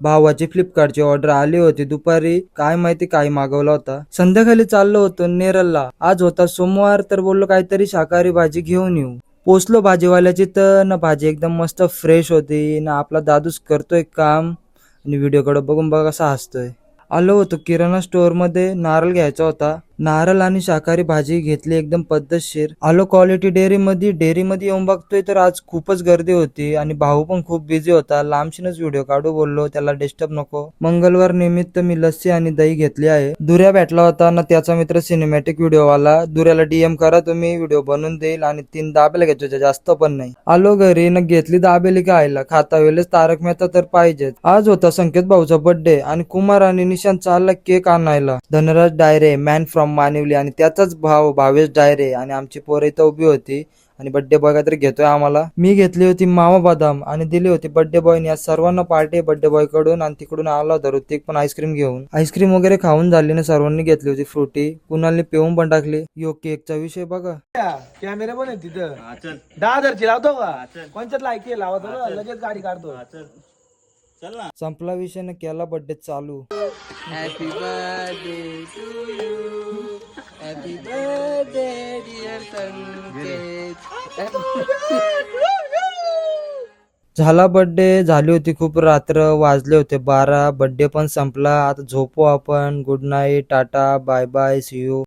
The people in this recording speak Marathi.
भावाची फ्लिपकार्टची ऑर्डर आली होती दुपारी, काय माहिती काय मागवला होता. संध्याकाळी चाललो होतो नेरलला. आज होता सोमवार तर बोललो काहीतरी शाकाहारी भाजी घेऊन येऊ. पोचलो भाजीवाल्याची तर ना भाजी एकदम मस्त फ्रेश होती ना आपला दादूच करतोय काम आणि व्हिडिओ बघून बघा कसा हसतोय. आलो होतो किराणा स्टोअर मध्ये, नारळ घ्यायचा होता. नारळ आणि शाकाहारी भाजी घेतली एकदम पद्धतशीर. आलो क्वालिटी डेअरीमध्ये येऊन बघतोय तर आज खूपच गर्दी होती आणि भाऊ पण खूप बिझी होता. लांबशीनच व्हिडिओ काढू बोललो, त्याला डिस्टर्ब नको. मंगळवार निमित्त मी लस्सी आणि दही घेतली आहे. दुर्या भेटला होता ना त्याचा मित्र सिनेमॅटिक व्हिडिओ वाला. दुर्याला डीएम करा तुम्ही, व्हिडिओ बनवून देईल आणि 3 दाबेला घ्यायचे, जास्त पण नाही. आलो घरी न घेतली दाबेली खायला. खाता वेळेस तारक मेहता तर पाहिजेच. आज होता संकेत भाऊचा बर्थडे आणि कुमार आणि निशांत चालला केक आणायला. धनराज डायरे मॅन फ्रॉम मानिवली आणि त्याचाच भाव भावेश डायरे आणि आमची पोरं इथं उभी होती आणि बर्थडे बॉय काहीतरी घेतोय आम्हाला. मी घेतली होती मावा बदाम आणि दिली होती बर्थडे बॉयने. आज सर्वांना पार्टी बर्थडे बॉय कडून आणि तिकडून आला होता ऋतिक पण आईस्क्रीम घेऊन. आईस्क्रीम वगैरे खाऊन झाली ना, सर्वांनी घेतली होती फ्रुटी, कुणालने पिऊन पण टाकली. यो केकचा विषय बघा. कॅमेरा पण आहे तिथं. 10,000ची लावतो का? कोणत्यात लायकी लावतो लगेच गाडी काढतो. संपला विषय न केला बर्थडे चालू. Happy birthday to you, happy birthday dear Sanket. झाला बर्थडे, झाली होती खूप रात्र, वाजले होते 12. बर्थडे पण संपला. आता झोपू आपण. Good night, tata, bye bye, see you.